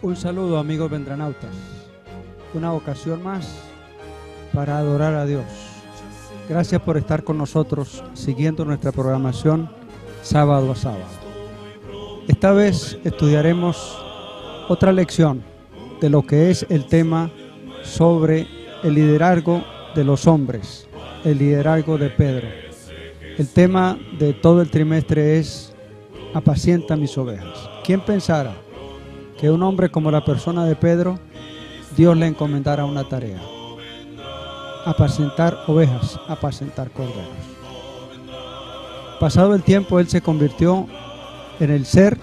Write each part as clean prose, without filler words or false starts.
Un saludo, amigos vendranautas. Una ocasión más para adorar a Dios. Gracias por estar con nosotros siguiendo nuestra programación sábado a sábado. Esta vez estudiaremos otra lección de lo que es el tema sobre el liderazgo de los hombres, el liderazgo de Pedro. El tema de todo el trimestre es apacienta mis ovejas. ¿Quién pensara que un hombre como la persona de Pedro, Dios le encomendara una tarea? Apacentar ovejas, apacentar corderos. Pasado el tiempo, él se convirtió en el ser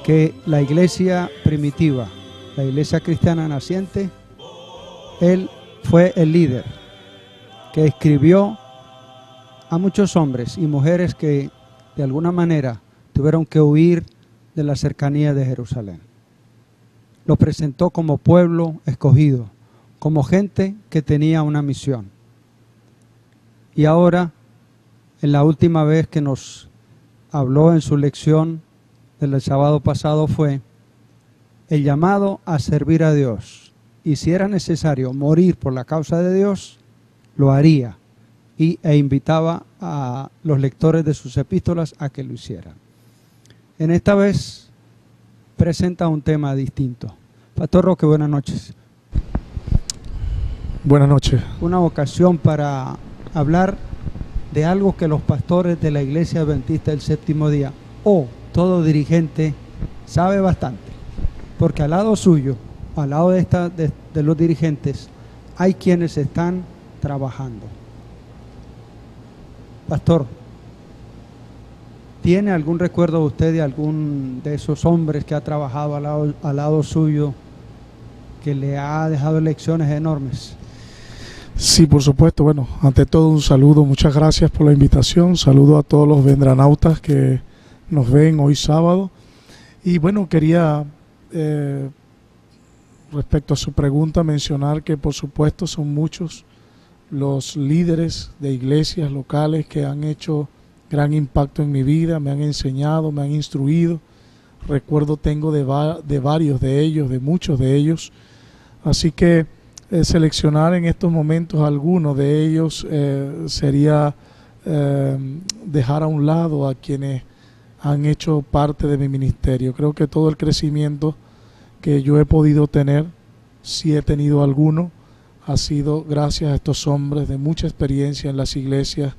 que la iglesia primitiva, la iglesia cristiana naciente, él fue el líder que escribió a muchos hombres y mujeres que de alguna manera tuvieron que huir de la cercanía de Jerusalén. Lo presentó como pueblo escogido, como gente que tenía una misión. Y ahora, en la última vez que nos habló en su lección del sábado pasado, fue el llamado a servir a Dios. Y si era necesario morir por la causa de Dios, lo haría. E invitaba a los lectores de sus epístolas a que lo hicieran. En esta vez presenta un tema distinto. Pastor Roque, buenas noches. Buenas noches. Una ocasión para hablar de algo que los pastores de la Iglesia Adventista del Séptimo Día o todo dirigente sabe bastante, porque al lado suyo, al lado de los dirigentes, hay quienes están trabajando. Pastor, ¿tiene algún recuerdo de usted de algún de esos hombres que ha trabajado al lado suyo, que le ha dejado lecciones enormes? Sí, por supuesto. Bueno, ante todo un saludo, muchas gracias por la invitación. Saludo a todos los vendranautas que nos ven hoy sábado. Y bueno, quería, respecto a su pregunta, mencionar que por supuesto son muchos los líderes de iglesias locales que han hecho gran impacto en mi vida, me han enseñado, me han instruido. Recuerdo tengo de varios de ellos, de muchos de ellos. Así que seleccionar en estos momentos algunos de ellos sería dejar a un lado a quienes han hecho parte de mi ministerio. Creo que todo el crecimiento que yo he podido tener, si he tenido alguno, ha sido gracias a estos hombres de mucha experiencia en las iglesias,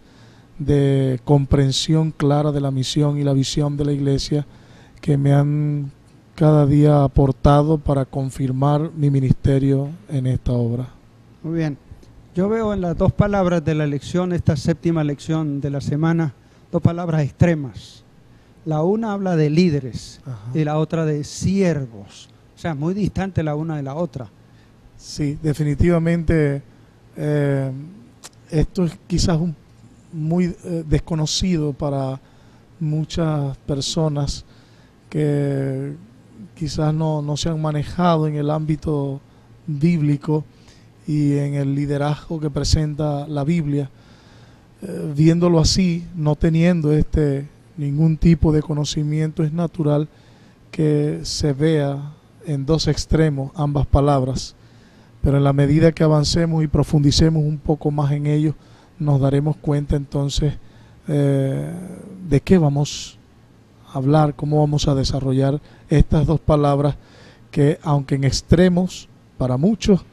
de comprensión clara de la misión y la visión de la iglesia, que me han cada día aportado para confirmar mi ministerio en esta obra. Muy bien. Yo veo en las dos palabras de la lección, esta séptima lección de la semana, dos palabras extremas. La una habla de líderes. Ajá. Y la otra de siervos. O sea, muy distante la una de la otra. Sí, definitivamente esto es quizás muy desconocido para muchas personas que quizás no se han manejado en el ámbito bíblico y en el liderazgo que presenta la Biblia. Viéndolo así, no teniendo ningún tipo de conocimiento, es natural que se vea en dos extremos ambas palabras. Pero en la medida que avancemos y profundicemos un poco más en ello, nos daremos cuenta entonces de qué vamos a hablar, cómo vamos a desarrollar estas dos palabras que, aunque en extremos, para muchos,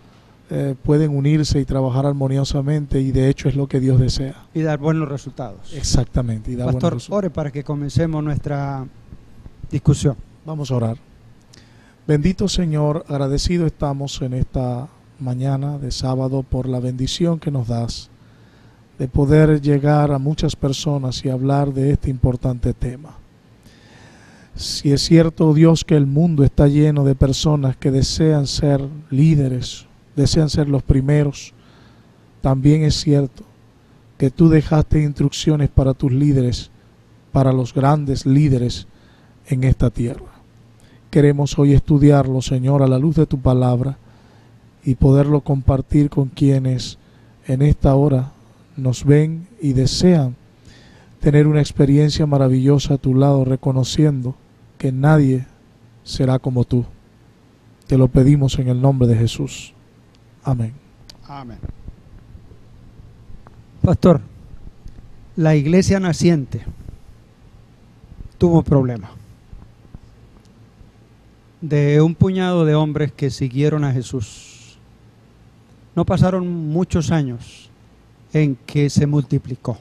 pueden unirse y trabajar armoniosamente, y de hecho es lo que Dios desea. Y dar buenos resultados. Exactamente. Y dar Pastor, buenos resultados. ore para que comencemos nuestra discusión. Vamos a orar. Bendito Señor, agradecido estamos en esta mañana de sábado por la bendición que nos das de poder llegar a muchas personas y hablar de este importante tema. Si es cierto, Dios, que el mundo está lleno de personas que desean ser líderes, desean ser los primeros, también es cierto que tú dejaste instrucciones para tus líderes, para los grandes líderes en esta tierra. Queremos hoy estudiarlo, Señor, a la luz de tu palabra y poderlo compartir con quienes en esta hora nos ven y desean tener una experiencia maravillosa a tu lado, reconociendo que nadie será como tú. Te lo pedimos en el nombre de Jesús. Amén. Amén. Pastor, la iglesia naciente tuvo problemas. De un puñado de hombres que siguieron a Jesús, no pasaron muchos años en que se multiplicó.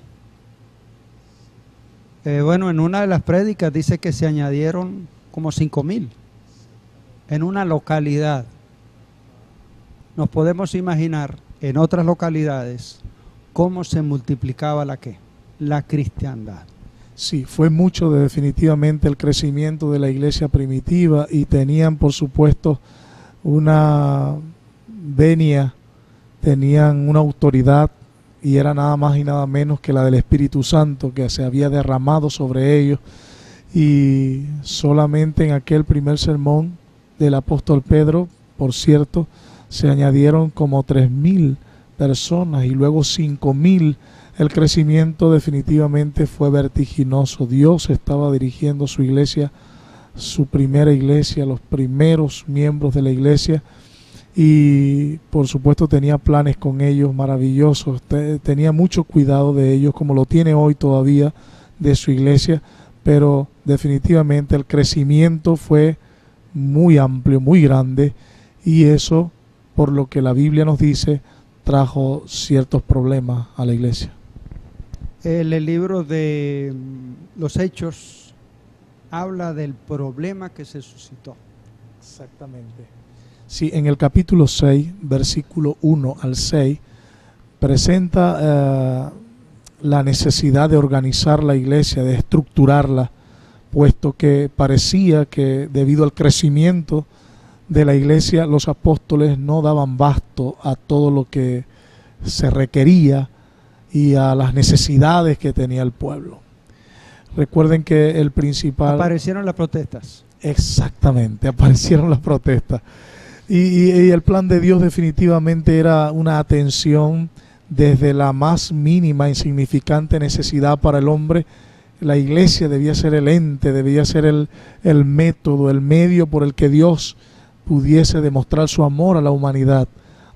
Bueno, en una de las prédicas dice que se añadieron como 5,000 en una localidad. Nos podemos imaginar en otras localidades cómo se multiplicaba la cristiandad. Sí, fue mucho definitivamente el crecimiento de la iglesia primitiva, y tenían por supuesto una venia, tenían una autoridad, y era nada más y nada menos que la del Espíritu Santo que se había derramado sobre ellos. Y solamente en aquel primer sermón del apóstol Pedro, por cierto, se añadieron como 3,000 personas y luego 5,000. El crecimiento definitivamente fue vertiginoso. Dios estaba dirigiendo su iglesia, su primera iglesia, los primeros miembros de la iglesia, y por supuesto tenía planes con ellos maravillosos. Tenía mucho cuidado de ellos, como lo tiene hoy todavía de su iglesia, pero definitivamente el crecimiento fue muy amplio, muy grande, y eso, por lo que la Biblia nos dice, trajo ciertos problemas a la iglesia. El libro de los Hechos habla del problema que se suscitó. Exactamente. Sí, en el capítulo 6, versículo 1 al 6, presenta la necesidad de organizar la iglesia, de estructurarla, puesto que parecía que debido al crecimiento de la iglesia, los apóstoles no daban basto a todo lo que se requería y a las necesidades que tenía el pueblo. Recuerden que el principal... Aparecieron las protestas. Exactamente, aparecieron las protestas. Y el plan de Dios definitivamente era una atención desde la más mínima, insignificante necesidad para el hombre. La iglesia debía ser el ente, debía ser el método, el medio por el que Dios pudiese demostrar su amor a la humanidad.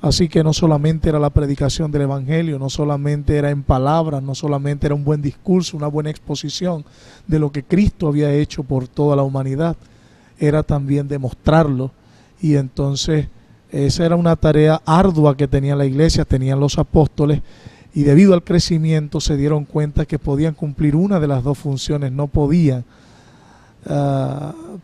Así que no solamente era la predicación del Evangelio, no solamente era en palabras, no solamente era un buen discurso, una buena exposición de lo que Cristo había hecho por toda la humanidad, era también demostrarlo. Y entonces esa era una tarea ardua que tenía la iglesia, tenían los apóstoles, y debido al crecimiento se dieron cuenta que podían cumplir una de las dos funciones. No podían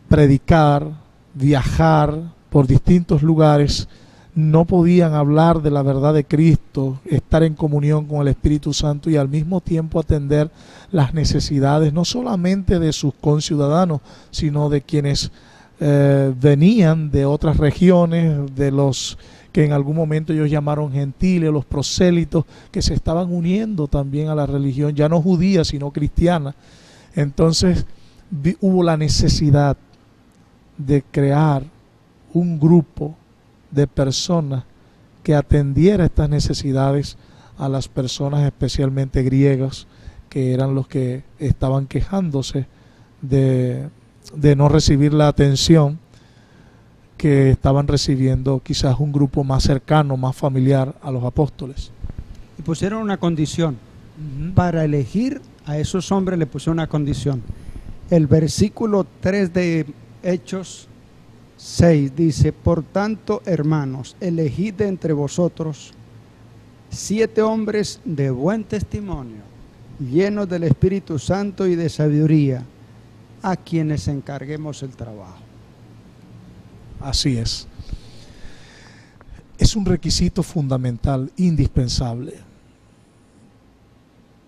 predicar, viajar por distintos lugares, no podían hablar de la verdad de Cristo, estar en comunión con el Espíritu Santo y al mismo tiempo atender las necesidades no solamente de sus conciudadanos, sino de quienes venían de otras regiones, de los que en algún momento ellos llamaron gentiles, los prosélitos, que se estaban uniendo también a la religión, ya no judía, sino cristiana. Entonces hubo la necesidad de crear un grupo de personas que atendiera estas necesidades a las personas especialmente griegas, que eran los que estaban quejándose de no recibir la atención que estaban recibiendo quizás un grupo más cercano, más familiar a los apóstoles. Y pusieron una condición. Para elegir a esos hombres le pusieron una condición. El versículo 3 de Hechos 6 dice: por tanto, hermanos, elegid de entre vosotros 7 hombres de buen testimonio, llenos del Espíritu Santo y de sabiduría, a quienes encarguemos el trabajo. Así es. Es un requisito fundamental, indispensable.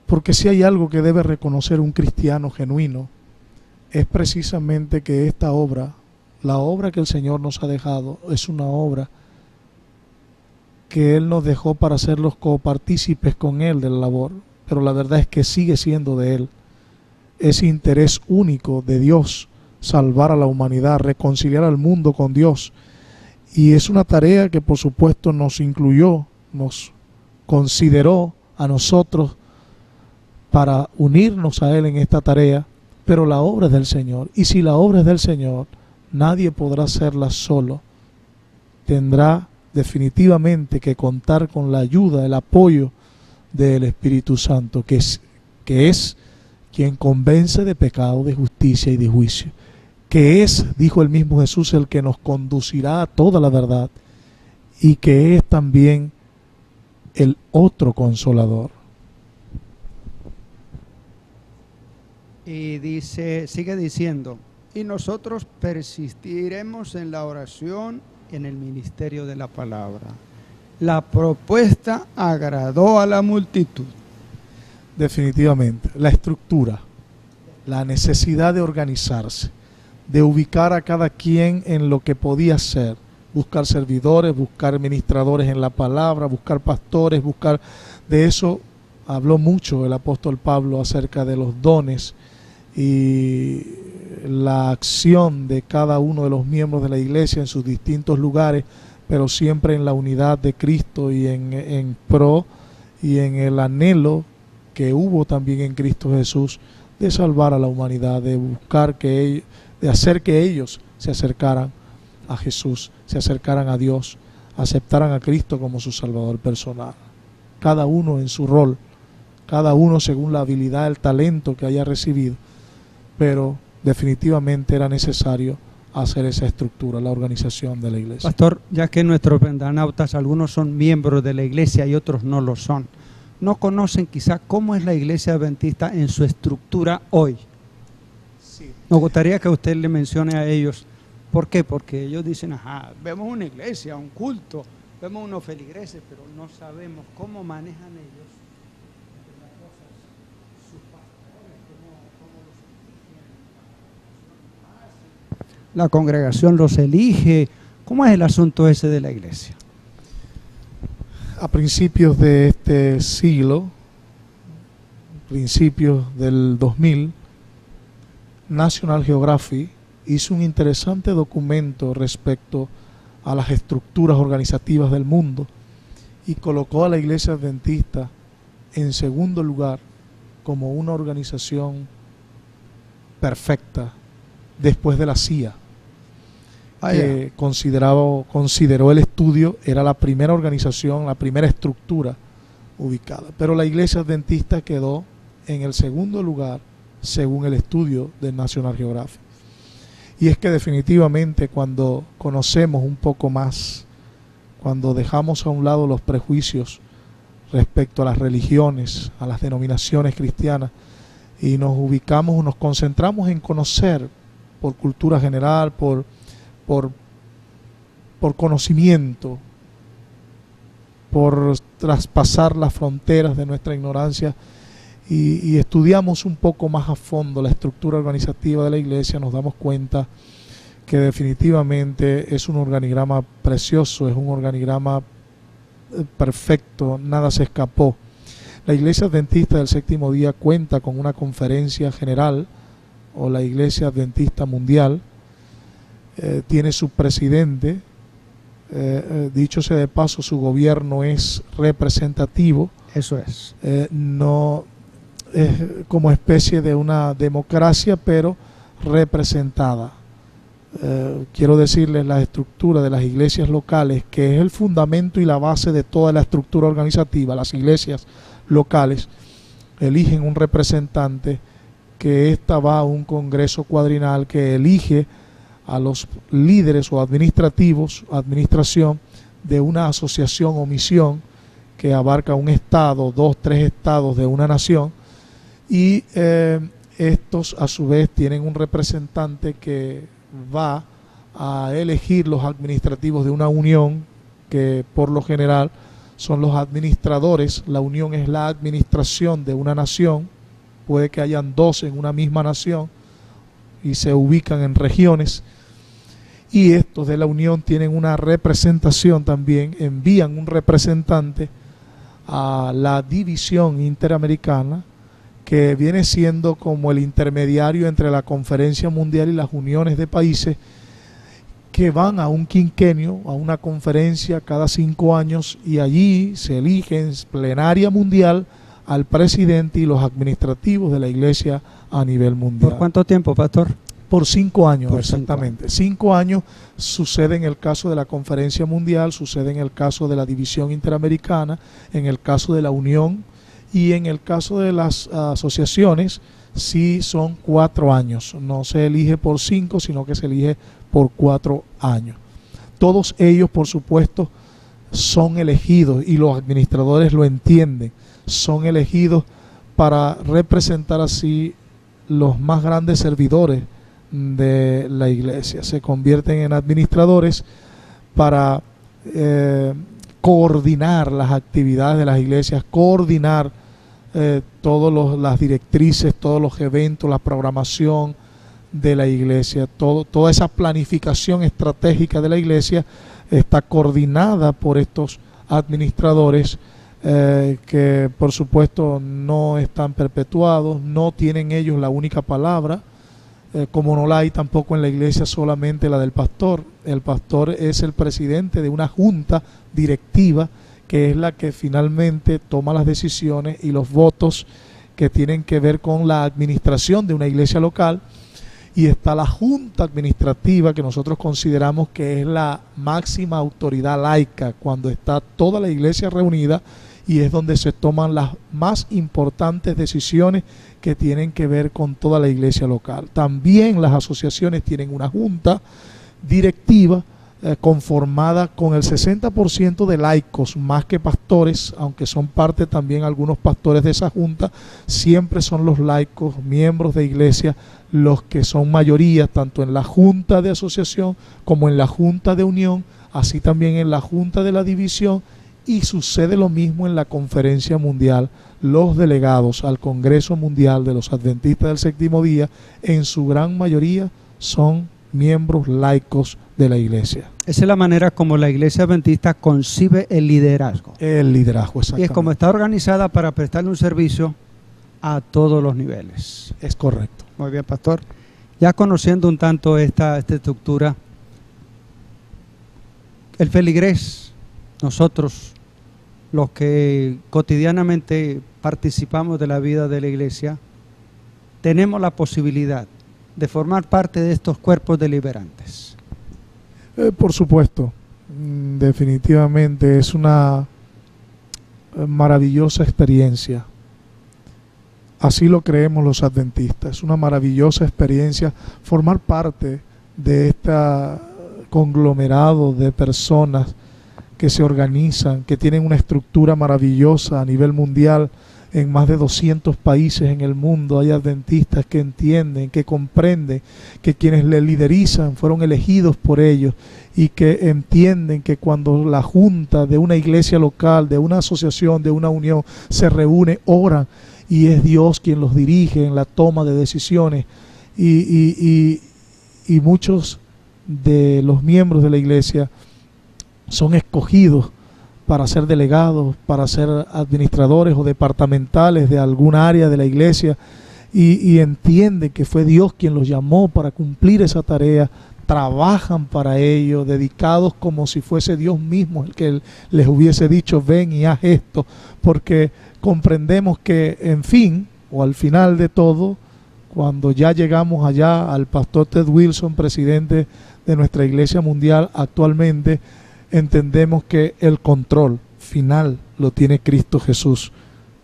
Porque si hay algo que debe reconocer un cristiano genuino, es precisamente que esta obra, la obra que el Señor nos ha dejado, es una obra que Él nos dejó para ser los copartícipes con Él de la labor, pero la verdad es que sigue siendo de Él. Es interés único de Dios salvar a la humanidad, reconciliar al mundo con Dios, y es una tarea que por supuesto nos incluyó, nos consideró a nosotros para unirnos a Él en esta tarea, pero la obra es del Señor, y si la obra es del Señor, nadie podrá hacerla solo. tendrá definitivamente que contar con la ayuda, el apoyo del Espíritu Santo, que es quien convence de pecado, de justicia y de juicio, que es, dijo el mismo Jesús, el que nos conducirá a toda la verdad, y que es también el otro consolador. Y dice, sigue diciendo, y nosotros persistiremos en la oración, en el ministerio de la palabra. La propuesta agradó a la multitud. Definitivamente, la estructura, la necesidad de organizarse, de ubicar a cada quien en lo que podía ser, buscar servidores, buscar ministradores en la palabra, buscar pastores, buscar... De eso habló mucho el apóstol Pablo acerca de los dones y la acción de cada uno de los miembros de la iglesia en sus distintos lugares, pero siempre en la unidad de Cristo y en pro y en el anhelo que hubo también en Cristo Jesús de salvar a la humanidad, de buscar de hacer que ellos se acercaran a Jesús, se acercaran a Dios, aceptaran a Cristo como su Salvador personal. Cada uno en su rol, cada uno según la habilidad, el talento que haya recibido, pero definitivamente era necesario hacer esa estructura, la organización de la iglesia. Pastor, ya que nuestros vendanautas, algunos son miembros de la iglesia y otros no lo son, no conocen quizá cómo es la iglesia adventista en su estructura hoy. Sí. Nos gustaría que usted le mencione a ellos. ¿Por qué? Porque ellos dicen, ajá, vemos una iglesia, un culto, vemos unos feligreses, pero no sabemos cómo manejan ellos las cosas, sus pastores, la congregación los elige. ¿Cómo es el asunto ese de la iglesia? A principios de este siglo, principios del 2000, National Geographic hizo un interesante documento respecto a las estructuras organizativas del mundo y colocó a la Iglesia Adventista en segundo lugar como una organización perfecta después de la CIA, que consideró el estudio, era la primera organización, la primera estructura ubicada. Pero la Iglesia Adventista quedó en el segundo lugar según el estudio del National Geographic. Y es que definitivamente cuando conocemos un poco más, cuando dejamos a un lado los prejuicios respecto a las religiones, a las denominaciones cristianas, y nos ubicamos, nos concentramos en conocer por cultura general, por conocimiento, por traspasar las fronteras de nuestra ignorancia y estudiamos un poco más a fondo la estructura organizativa de la iglesia, nos damos cuenta que definitivamente es un organigrama precioso, es un organigrama perfecto, nada se escapó. La Iglesia Adventista del Séptimo Día cuenta con una conferencia general, o la Iglesia Adventista Mundial, tiene su presidente, dicho sea de paso, su gobierno es representativo. Eso es. No es como especie de una democracia, pero representada. Quiero decirles la estructura de las iglesias locales, que es el fundamento y la base de toda la estructura organizativa. Las iglesias locales eligen un representante, que ésta va a un congreso cuadrinal que elige a los líderes o administración de una asociación o misión que abarca un estado, 2, 3 estados de una nación, y estos a su vez tienen un representante que va a elegir los administrativos de una unión, que por lo general son los administradores. La unión es la administración de una nación, puede que hayan 2 en una misma nación y se ubican en regiones, y estos de la unión tienen una representación también, envían un representante a la división interamericana, que viene siendo como el intermediario entre la conferencia mundial y las uniones de países, que van a un quinquenio, a una conferencia cada 5 años, y allí se elige en plenaria mundial al presidente y los administrativos de la iglesia a nivel mundial. ¿Por cuánto tiempo, pastor? Por 5 años, Por exactamente. 5 años sucede en el caso de la Conferencia Mundial, sucede en el caso de la División Interamericana, en el caso de la Unión y en el caso de las asociaciones, sí son 4 años. No se elige por 5, sino que se elige por 4 años. Todos ellos, por supuesto, son elegidos y los administradores lo entienden. Son elegidos para representar así los más grandes servidores de la iglesia. Se convierten en administradores para coordinar las actividades de las iglesias, coordinar todas las directrices, todos los eventos, la programación de la iglesia, toda esa planificación estratégica de la iglesia está coordinada por estos administradores que por supuesto no están perpetuados, no tienen ellos la única palabra, como no la hay tampoco en la iglesia solamente la del pastor. El pastor es el presidente de una junta directiva que es la que finalmente toma las decisiones y los votos que tienen que ver con la administración de una iglesia local. Y está la junta administrativa, que nosotros consideramos que es la máxima autoridad laica, cuando está toda la iglesia reunida, y es donde se toman las más importantes decisiones que tienen que ver con toda la iglesia local. También las asociaciones tienen una junta directiva conformada con el 60% de laicos más que pastores, aunque son parte también algunos pastores de esa junta. Siempre son los laicos, miembros de iglesia, los que son mayoría tanto en la junta de asociación como en la junta de unión, así también en la junta de la división, y sucede lo mismo en la Conferencia Mundial. Los delegados al Congreso Mundial de los Adventistas del Séptimo Día, en su gran mayoría son miembros laicos de la iglesia. Esa es la manera como la iglesia adventista concibe el liderazgo. El liderazgo, exactamente. Y es como está organizada para prestarle un servicio a todos los niveles. Es correcto. Muy bien, pastor. Ya conociendo un tanto esta estructura, el feligrés, nosotros, los que cotidianamente participamos de la vida de la iglesia, tenemos la posibilidad de formar parte de estos cuerpos deliberantes. Por supuesto, definitivamente es una maravillosa experiencia. Así lo creemos los adventistas. Es una maravillosa experiencia formar parte de este conglomerado de personas que se organizan, que tienen una estructura maravillosa a nivel mundial. En más de 200 países en el mundo hay adventistas que entienden, que comprenden que quienes le liderizan fueron elegidos por ellos y que entienden que cuando la junta de una iglesia local, de una asociación, de una unión se reúne, oran, y es Dios quien los dirige en la toma de decisiones, y muchos de los miembros de la iglesia son escogidos para ser delegados, para ser administradores o departamentales de algún área de la iglesia, y entienden que fue Dios quien los llamó para cumplir esa tarea. Trabajan para ello, dedicados como si fuese Dios mismo el que les hubiese dicho: ven y haz esto, porque comprendemos que, en fin, o al final de todo, cuando ya llegamos allá al pastor Ted Wilson, presidente de nuestra iglesia mundial actualmente, entendemos que el control final lo tiene Cristo Jesús,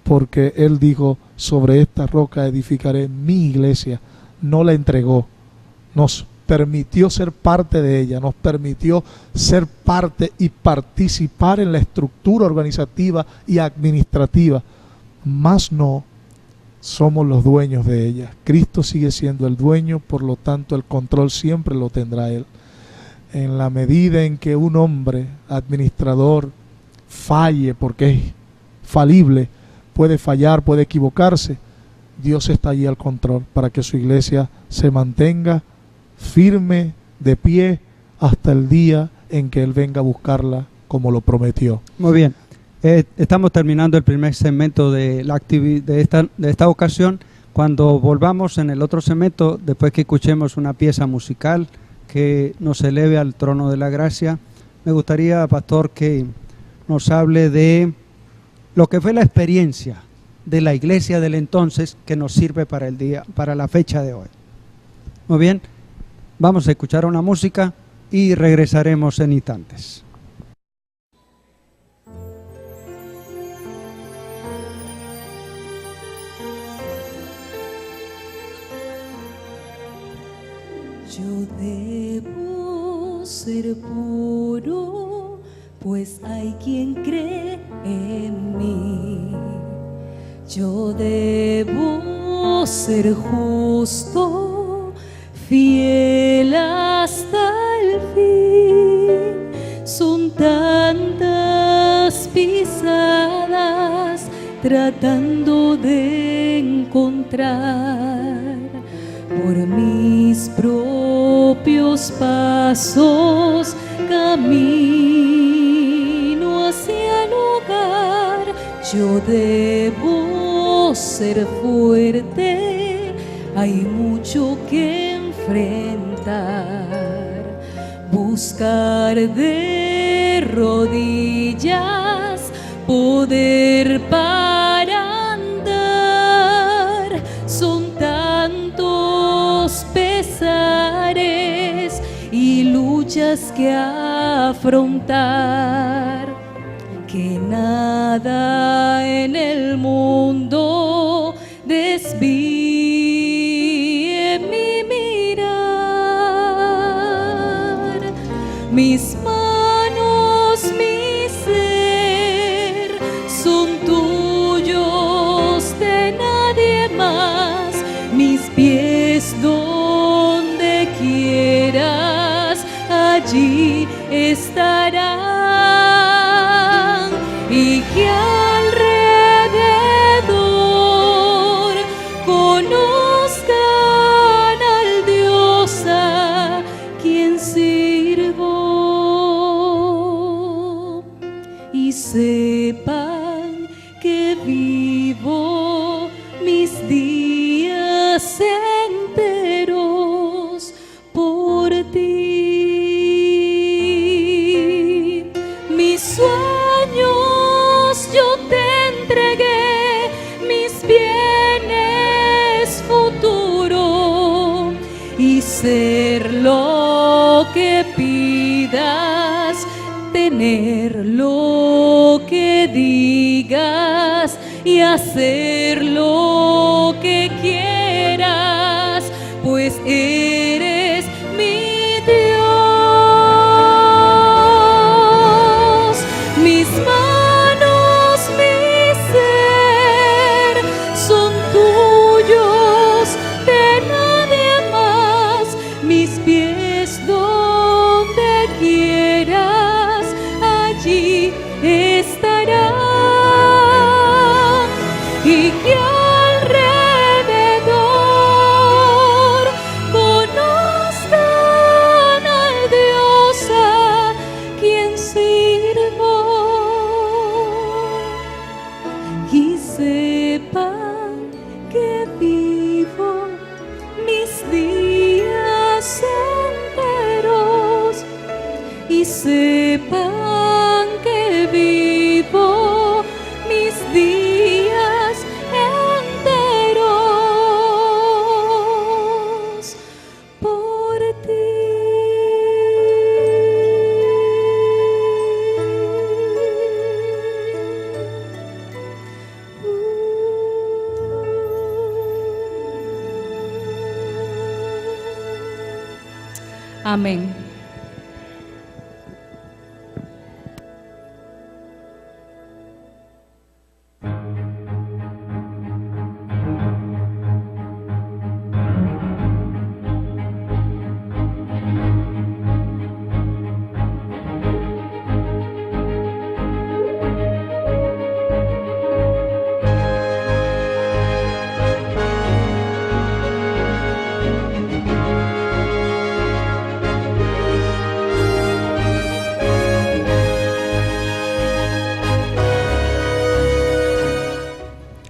porque Él dijo: sobre esta roca edificaré mi iglesia. No la entregó, nos permitió ser parte de ella, nos permitió ser parte y participar en la estructura organizativa y administrativa, mas no somos los dueños de ella. Cristo sigue siendo el dueño, por lo tanto el control siempre lo tendrá Él. En la medida en que un hombre administrador falle, porque es falible, puede fallar, puede equivocarse, Dios está allí al control para que su iglesia se mantenga firme, de pie, hasta el día en que Él venga a buscarla como lo prometió. Muy bien. Estamos terminando el primer segmento de esta ocasión. Cuando volvamos en el otro segmento, después que escuchemos una pieza musical que nos eleve al trono de la gracia, me gustaría, pastor, que nos hable de lo que fue la experiencia de la iglesia del entonces que nos sirve para la fecha de hoy. Muy bien, Vamos a escuchar una música y regresaremos en instantes. Yo debo ser puro, pues hay quien cree en mí. Yo debo ser justo, fiel hasta el fin. Son tantas pisadas tratando de encontrar por mis propios pasos camino hacia el hogar. Yo debo ser fuerte, hay mucho que enfrentar, buscar de rodillas poder para andar. Son tantos pesares y luchas que afrontar, que nada en el mundo desvíe mi mirar. Mis manos, mi ser son tuyos, de nadie más. Mis pies donde quieras, allí estarán. Y que alrededor conozcan al Dios a quien sirvo, y sepan que vivo mis días enteros por ti. Mis sueños yo te entregué, mis bienes futuro, y ser lo que pidas, tener lo que digas y hacer lo que quieras, pues eres mi Dios. Mis manos, mi ser son tuyos, de nadie más. Mis pies donde quieras, allí estarán. Y que alrededor conozcan al Dios a quien sirvo, y sepan que vivo mis días enteros, y sepan que vivo mis días enteros por ti. Amén.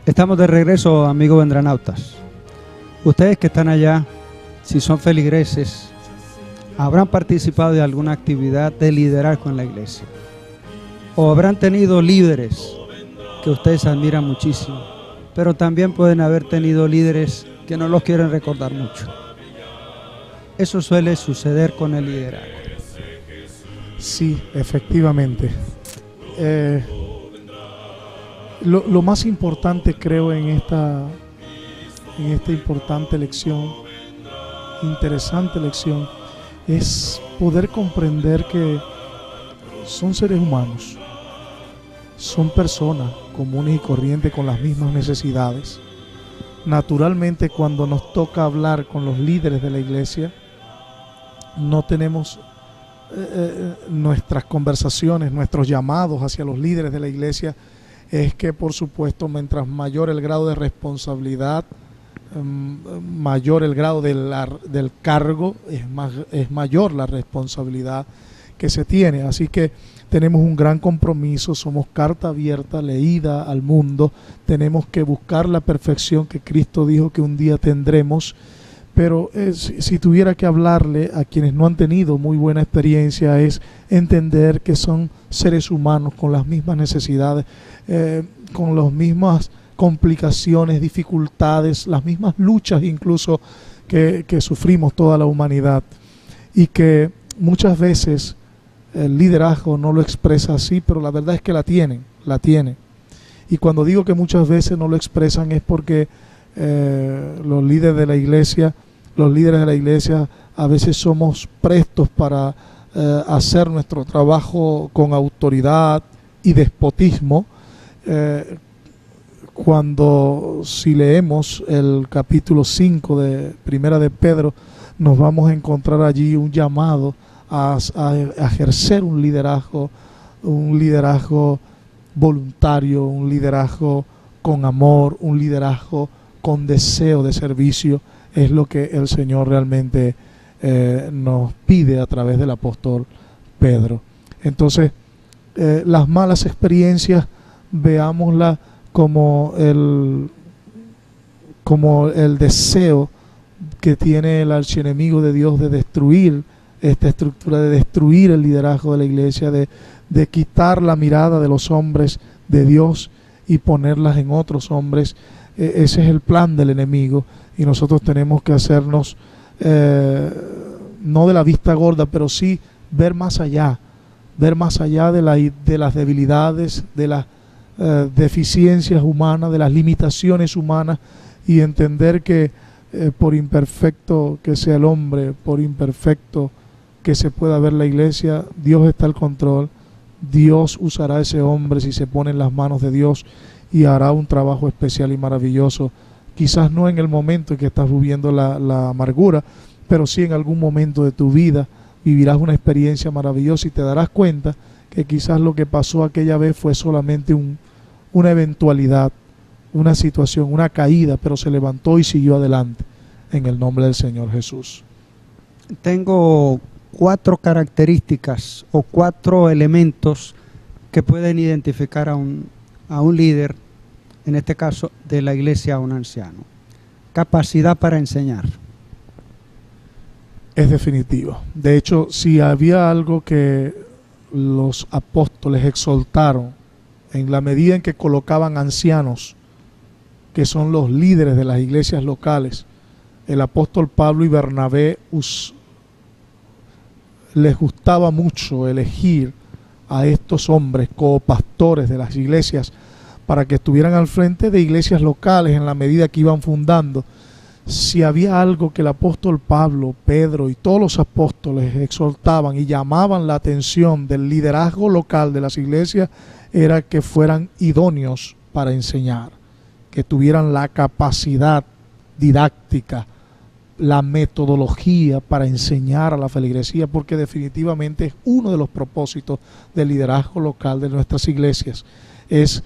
Estamos de regreso, amigos vendranautas. Ustedes que están allá, si son feligreses, habrán participado de alguna actividad de liderazgo en la iglesia, o habrán tenido líderes que ustedes admiran muchísimo, pero también pueden haber tenido líderes que no los quieren recordar mucho. Eso suele suceder con el liderazgo. Sí, efectivamente. Lo más importante, creo, en esta importante lección, interesante lección, es poder comprender que son seres humanos, son personas comunes y corrientes con las mismas necesidades. Naturalmente, cuando nos toca hablar con los líderes de la iglesia, no tenemos nuestras conversaciones, nuestros llamados hacia los líderes de la iglesia, es que, por supuesto, mientras mayor el grado de responsabilidad, mayor el grado del cargo, es mayor la responsabilidad que se tiene. Así que tenemos un gran compromiso, somos carta abierta, leída al mundo, tenemos que buscar la perfección que Cristo dijo que un día tendremos. Pero si tuviera que hablarle a quienes no han tenido muy buena experiencia, es entender que son seres humanos con las mismas necesidades, con las mismas complicaciones, dificultades, las mismas luchas incluso que sufrimos toda la humanidad, y que muchas veces el liderazgo no lo expresa así, pero la verdad es que la tienen. Y cuando digo que muchas veces no lo expresan es porque los líderes de la iglesia a veces somos prestos para hacer nuestro trabajo con autoridad y despotismo, cuando, si leemos el capítulo 5 de Primera de Pedro, nos vamos a encontrar allí un llamado a ejercer un liderazgo voluntario, un liderazgo con amor, un liderazgo con deseo de servicio. Es lo que el Señor realmente nos pide a través del apóstol Pedro. Entonces, las malas experiencias, veámoslas como el deseo que tiene el archienemigo de Dios de destruir esta estructura, de destruir el liderazgo de la iglesia, de quitar la mirada de los hombres de Dios y ponerlas en otros hombres. Ese es el plan del enemigo, y nosotros tenemos que hacernos no de la vista gorda, pero sí ver más allá de las debilidades, de las deficiencias humanas, de las limitaciones humanas, y entender que por imperfecto que sea el hombre, por imperfecto que se pueda ver la iglesia, Dios está al control. Dios usará a ese hombre si se pone en las manos de Dios, y hará un trabajo especial y maravilloso. Quizás no en el momento en que estás viviendo la amargura, pero sí en algún momento de tu vida vivirás una experiencia maravillosa y te darás cuenta que quizás lo que pasó aquella vez fue solamente una eventualidad, una situación, una caída, pero se levantó y siguió adelante en el nombre del Señor Jesús. Tengo 4 características o 4 elementos que pueden identificar a un líder, en este caso de la iglesia, a un anciano. Capacidad para enseñar. Es definitivo. De hecho, si había algo que los apóstoles exaltaron en la medida en que colocaban ancianos, que son los líderes de las iglesias locales, el apóstol Pablo y Bernabé les gustaba mucho elegir a estos hombres copastores de las iglesias para que estuvieran al frente de iglesias locales en la medida que iban fundando. Si había algo que el apóstol Pablo, Pedro y todos los apóstoles exhortaban y llamaban la atención del liderazgo local de las iglesias, era que fueran idóneos para enseñar, que tuvieran la capacidad didáctica, la metodología para enseñar a la feligresía, porque definitivamente es uno de los propósitos del liderazgo local de nuestras iglesias, es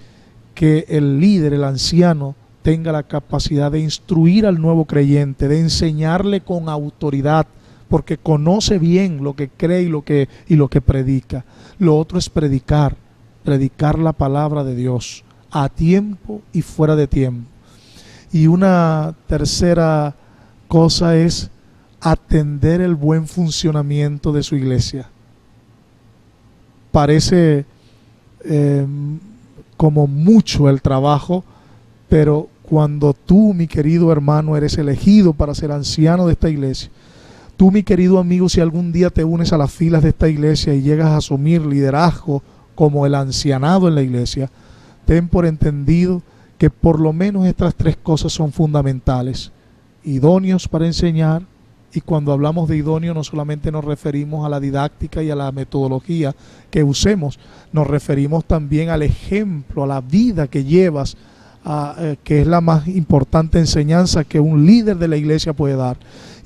que el líder, el anciano, tenga la capacidad de instruir al nuevo creyente, de enseñarle con autoridad, porque conoce bien lo que cree y lo que predica. Lo otro es predicar la palabra de Dios a tiempo y fuera de tiempo. Y una tercera cosa es atender el buen funcionamiento de su iglesia. Parece como mucho el trabajo, pero cuando tú, mi querido hermano, eres elegido para ser anciano de esta iglesia, Tú, mi querido amigo, si algún día te unes a las filas de esta iglesia y llegas a asumir liderazgo como el ancianado en la iglesia, ten por entendido que por lo menos estas tres cosas son fundamentales: idóneos para enseñar, y cuando hablamos de idóneo no solamente nos referimos a la didáctica y a la metodología que usemos, nos referimos también al ejemplo, a la vida que llevas, que es la más importante enseñanza que un líder de la iglesia puede dar.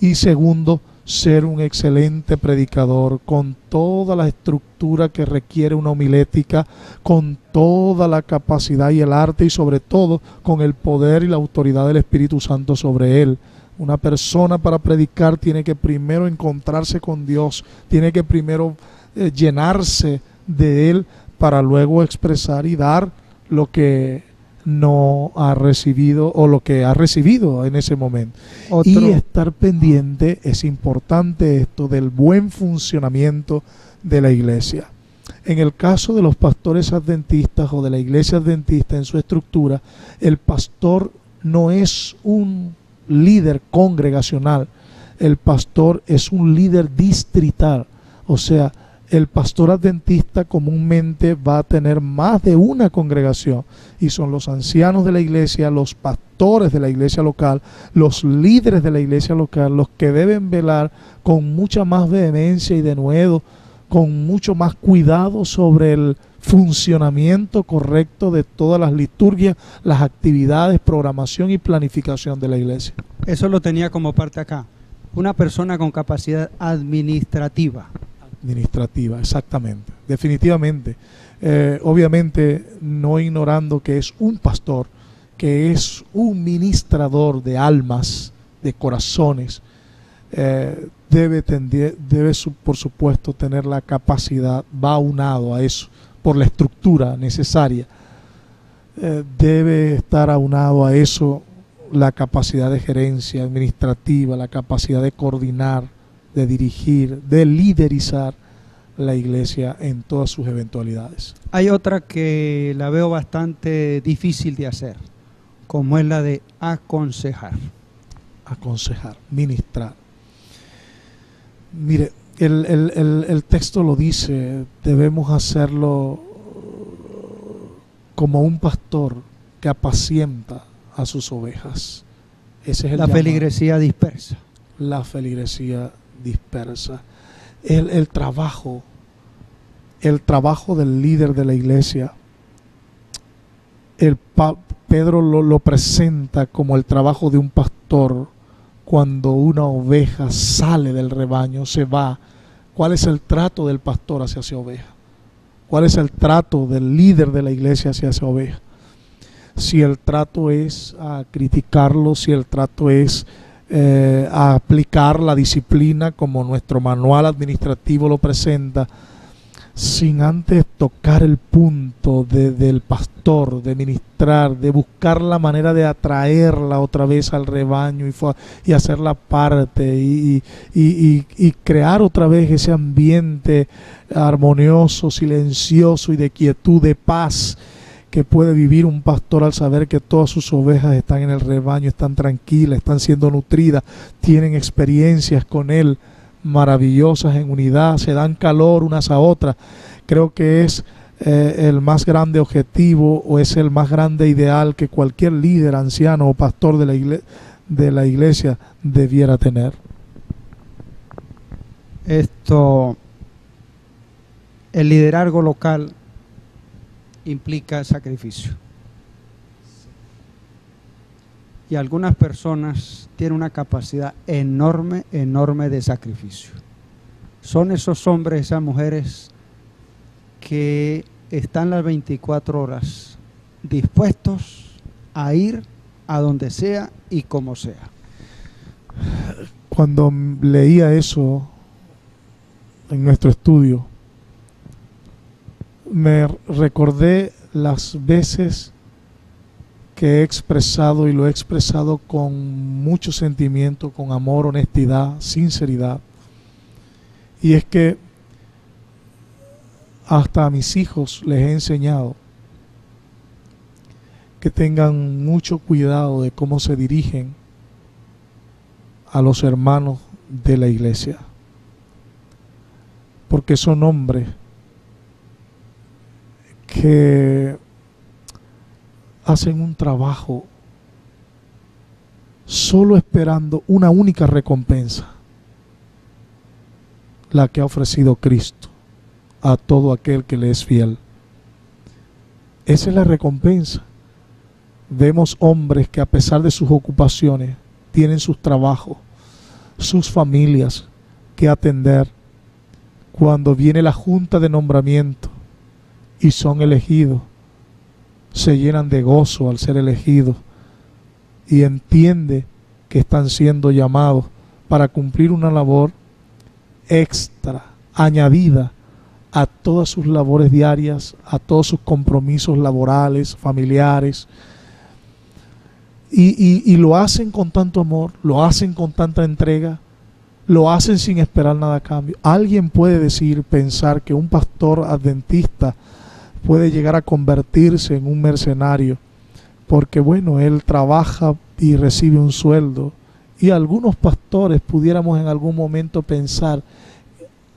Y segundo, ser un excelente predicador con toda la estructura que requiere una homilética, con toda la capacidad y el arte, y sobre todo con el poder y la autoridad del Espíritu Santo sobre él. Una persona para predicar tiene que primero encontrarse con Dios, tiene que primero llenarse de Él para luego expresar y dar lo que no ha recibido o lo que ha recibido en ese momento. Y estar pendiente, es importante esto, del buen funcionamiento de la iglesia. En el caso de los pastores adventistas o de la iglesia adventista en su estructura, el pastor no es un líder congregacional, el pastor es un líder distrital. O sea, el pastor adventista comúnmente va a tener más de una congregación, y son los ancianos de la iglesia, los pastores de la iglesia local, los líderes de la iglesia local, los que deben velar con mucha más vehemencia y denuedo, con mucho más cuidado sobre el funcionamiento correcto de todas las liturgias, las actividades, programación y planificación de la iglesia. Eso lo tenía como parte acá. Una persona con capacidad administrativa. Administrativa, exactamente, definitivamente. Obviamente no ignorando que es un pastor, que es un ministrador de almas, de corazones. Debe por supuesto tener la capacidad, va aunado a eso, por la estructura necesaria. Debe estar aunado a eso la capacidad de gerencia administrativa, la capacidad de coordinar, de dirigir, de liderizar la iglesia en todas sus eventualidades. Hay otra que la veo bastante difícil de hacer, como es la de aconsejar. Aconsejar, ministrar. Mire, el texto lo dice, debemos hacerlo como un pastor que apacienta a sus ovejas. Ese es el llamado. Feligresía dispersa. La feligresía dispersa. El trabajo del líder de la iglesia, Pedro lo presenta como el trabajo de un pastor. Cuando una oveja sale del rebaño, se va, ¿cuál es el trato del pastor hacia esa oveja? ¿Cuál es el trato del líder de la iglesia hacia esa oveja? Si el trato es a criticarlo, si el trato es a aplicar la disciplina como nuestro manual administrativo lo presenta, sin antes tocar el punto del pastor, de ministrar, de buscar la manera de atraerla otra vez al rebaño y hacerla parte y crear otra vez ese ambiente armonioso, silencioso y de quietud, de paz que puede vivir un pastor al saber que todas sus ovejas están en el rebaño, están tranquilas, están siendo nutridas, tienen experiencias con él maravillosas en unidad, se dan calor unas a otras. Creo que es el más grande objetivo, o es el más grande ideal que cualquier líder, anciano o pastor de la iglesia debiera tener. El liderazgo local implica sacrificio. Y algunas personas tienen una capacidad enorme de sacrificio. Son esos hombres, esas mujeres que están las 24 horas dispuestos a ir a donde sea y como sea. Cuando leía eso en nuestro estudio, me recordé las veces que he expresado, y lo he expresado con mucho sentimiento, con amor, honestidad, sinceridad. Y es que hasta a mis hijos les he enseñado que tengan mucho cuidado de cómo se dirigen a los hermanos de la iglesia, porque son hombres que hacen un trabajo solo esperando una única recompensa, la que ha ofrecido Cristo a todo aquel que le es fiel. Esa es la recompensa. Vemos hombres que a pesar de sus ocupaciones tienen sus trabajos, sus familias que atender. Cuando viene la junta de nombramiento y son elegidos, se llenan de gozo al ser elegidos y entiende que están siendo llamados para cumplir una labor extra, añadida a todas sus labores diarias, a todos sus compromisos laborales, familiares, y lo hacen con tanto amor, lo hacen con tanta entrega, lo hacen sin esperar nada a cambio. Alguien puede decir, pensar que un pastor adventista puede llegar a convertirse en un mercenario, porque bueno, él trabaja y recibe un sueldo, y algunos pastores pudiéramos en algún momento pensar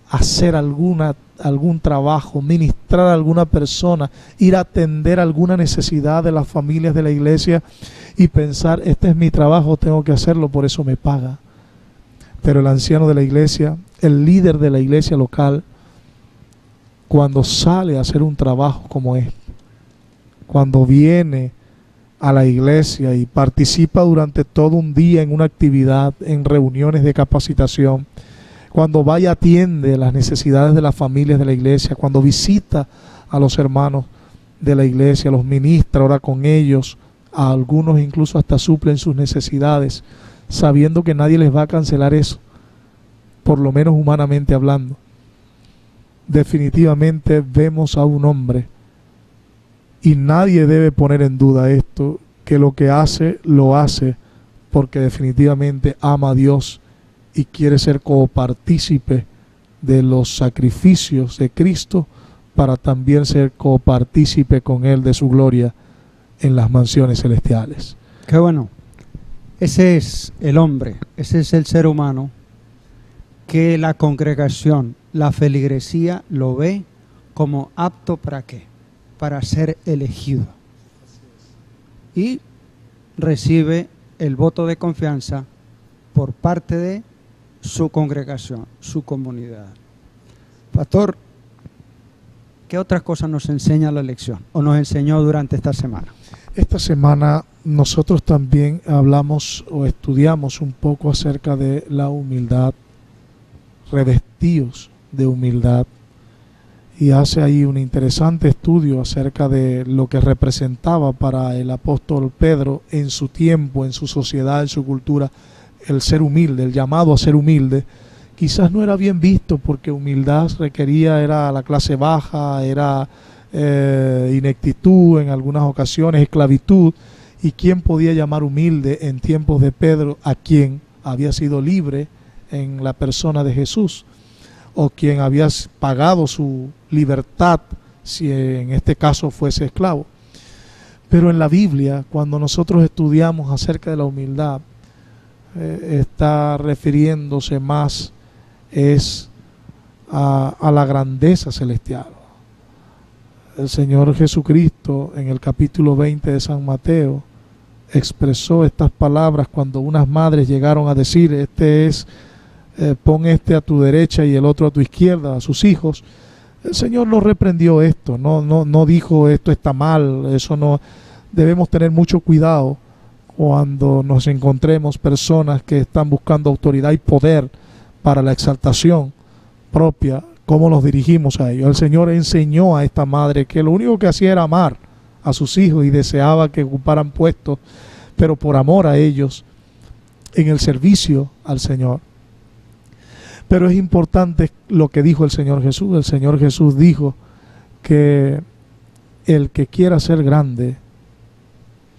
hacer algún trabajo, ministrar a alguna persona, ir a atender alguna necesidad de las familias de la iglesia y pensar, este es mi trabajo, tengo que hacerlo, por eso me paga. Pero el anciano de la iglesia, el líder de la iglesia local, cuando sale a hacer un trabajo como este, cuando viene a la iglesia y participa durante todo un día en una actividad, en reuniones de capacitación, cuando va y atiende las necesidades de las familias de la iglesia, cuando visita a los hermanos de la iglesia, los ministra, ora con ellos, a algunos incluso hasta suplen sus necesidades, sabiendo que nadie les va a cancelar eso, por lo menos humanamente hablando. Definitivamente vemos a un hombre, y nadie debe poner en duda esto, que lo que hace, lo hace porque definitivamente ama a Dios y quiere ser copartícipe de los sacrificios de Cristo para también ser copartícipe con Él de su gloria en las mansiones celestiales. Qué bueno. Ese es el hombre, ese es el ser humano que la congregación, la feligresía lo ve como apto ¿para qué? Para ser elegido. Y recibe el voto de confianza por parte de su congregación, su comunidad. Pastor, ¿qué otras cosas nos enseña la lección o nos enseñó durante esta semana? Esta semana nosotros también hablamos o estudiamos un poco acerca de la humildad, revestidos de humildad, y hace ahí un interesante estudio acerca de lo que representaba para el apóstol Pedro en su tiempo, en su sociedad, en su cultura, el ser humilde, el llamado a ser humilde. Quizás no era bien visto porque humildad era la clase baja, era ineptitud en algunas ocasiones, esclavitud. ¿Y quién podía llamar humilde en tiempos de Pedro a quien había sido libre en la persona de Jesús, o quien había pagado su libertad, si en este caso fuese esclavo? Pero en la Biblia, cuando nosotros estudiamos acerca de la humildad, está refiriéndose más a la grandeza celestial. El Señor Jesucristo en el capítulo 20 de San Mateo expresó estas palabras cuando unas madres llegaron a decir, pon este a tu derecha y el otro a tu izquierda, a sus hijos. El Señor no reprendió esto, no dijo esto está mal, eso no. Debemos tener mucho cuidado cuando nos encontremos personas que están buscando autoridad y poder para la exaltación propia, cómo nos dirigimos a ellos. El Señor enseñó a esta madre que lo único que hacía era amar a sus hijos y deseaba que ocuparan puestos, pero por amor a ellos, en el servicio al Señor. Pero es importante lo que dijo el Señor Jesús. El Señor Jesús dijo que el que quiera ser grande,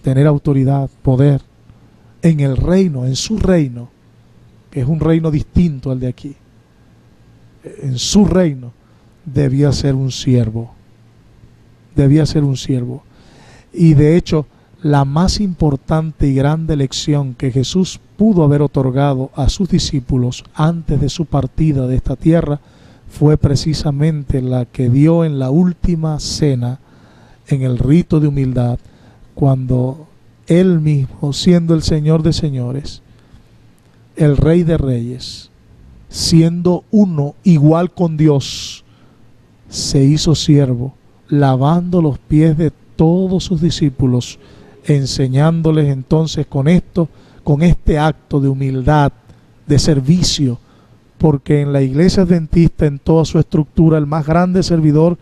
tener autoridad, poder, en el reino, en su reino, que es un reino distinto al de aquí, en su reino, debía ser un siervo. Debía ser un siervo. Y de hecho, la más importante y grande lección que Jesús pudo haber otorgado a sus discípulos antes de su partida de esta tierra fue precisamente la que dio en la última cena, en el rito de humildad, cuando Él mismo, siendo el Señor de señores, el Rey de reyes, siendo uno igual con Dios, se hizo siervo, lavando los pies de todos sus discípulos, enseñándoles entonces con este acto de humildad, de servicio, porque en la iglesia adventista, en toda su estructura, el más grande servidor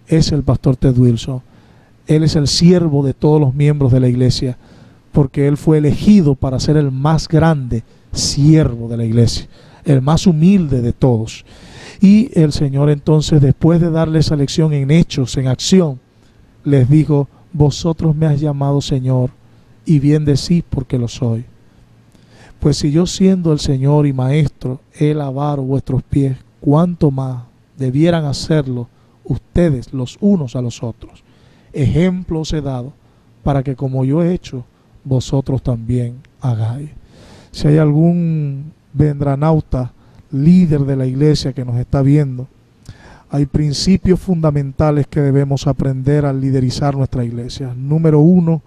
es el pastor Ted Wilson. Él es el siervo de todos los miembros de la iglesia, porque él fue elegido para ser el más grande siervo de la iglesia, el más humilde de todos. Y el Señor entonces, después de darle esa lección en hechos, en acción, les dijo: vosotros me has llamado Señor, y bien decís porque lo soy. Pues si yo, siendo el Señor y Maestro, he lavado vuestros pies, cuánto más debieran hacerlo ustedes los unos a los otros. Ejemplo os he dado, para que como yo he hecho, vosotros también hagáis. Si hay algún vendranauta, líder de la iglesia que nos está viendo, hay principios fundamentales que debemos aprender al liderizar nuestra iglesia. Número 1,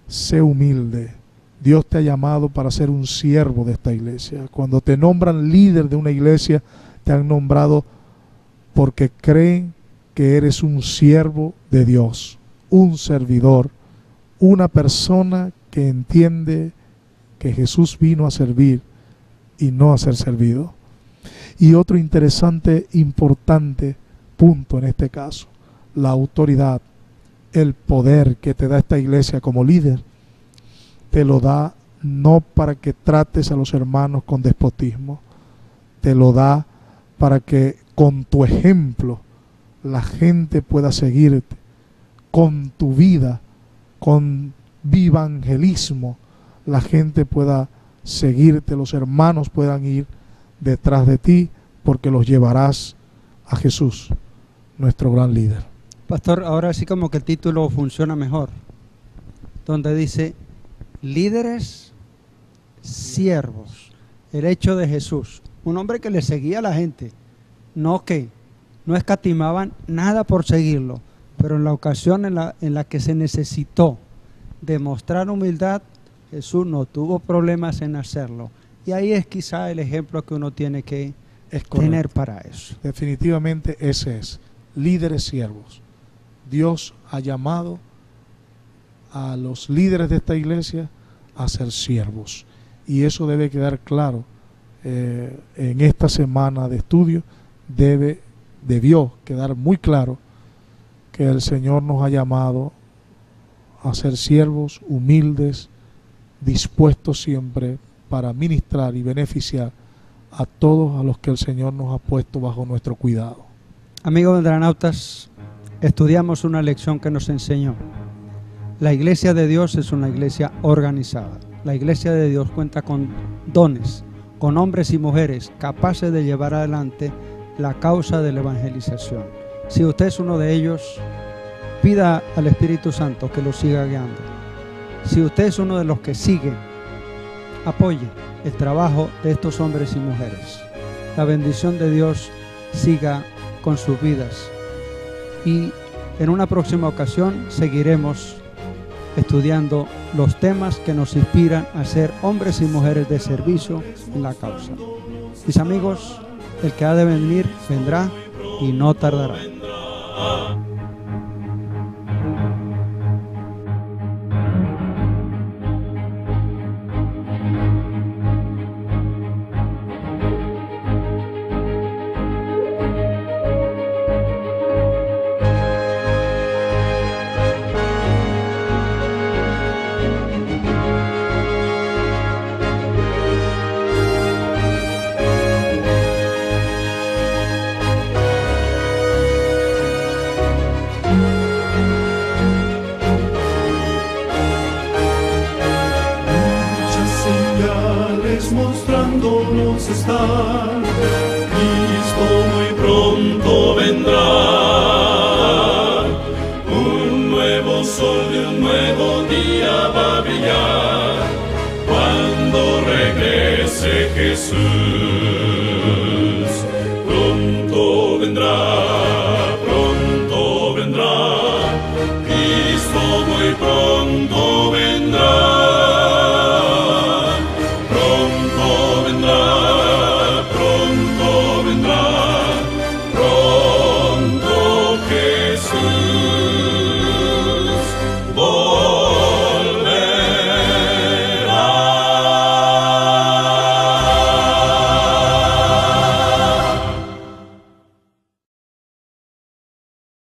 sé humilde. Dios te ha llamado para ser un siervo de esta iglesia. Cuando te nombran líder de una iglesia, te han nombrado porque creen que eres un siervo de Dios, un servidor, una persona que entiende que Jesús vino a servir y no a ser servido. Y otro interesante, importante punto en este caso, la autoridad, el poder que te da esta iglesia como líder, te lo da no para que trates a los hermanos con despotismo, te lo da para que con tu ejemplo la gente pueda seguirte, con tu vida, con evangelismo, la gente pueda seguirte, los hermanos puedan ir detrás de ti, porque los llevarás a Jesús, nuestro gran líder. Pastor, ahora sí como que el título funciona mejor, donde dice líderes siervos, el hecho de Jesús, un hombre que le seguía a la gente, no escatimaban nada por seguirlo, pero en la ocasión en la que se necesitó demostrar humildad, Jesús no tuvo problemas en hacerlo. Y ahí es quizá el ejemplo que uno tiene que tener para eso. Definitivamente ese es, líderes siervos. Dios ha llamado a los líderes de esta iglesia a ser siervos. Y eso debe quedar claro en esta semana de estudio. Debió quedar muy claro que el Señor nos ha llamado a ser siervos humildes, dispuestos siempre para ministrar y beneficiar a todos a los que el Señor nos ha puesto bajo nuestro cuidado. Amigos vendranautas, estudiamos una lección que nos enseñó. La iglesia de Dios es una iglesia organizada. La iglesia de Dios cuenta con dones, con hombres y mujeres capaces de llevar adelante la causa de la evangelización. Si usted es uno de ellos, pida al Espíritu Santo que lo siga guiando. Si usted es uno de los que sigue, apoye el trabajo de estos hombres y mujeres. La bendición de Dios siga con sus vidas. Y en una próxima ocasión seguiremos estudiando los temas que nos inspiran a ser hombres y mujeres de servicio en la causa. Mis amigos, el que ha de venir, vendrá y no tardará. Mostrándonos está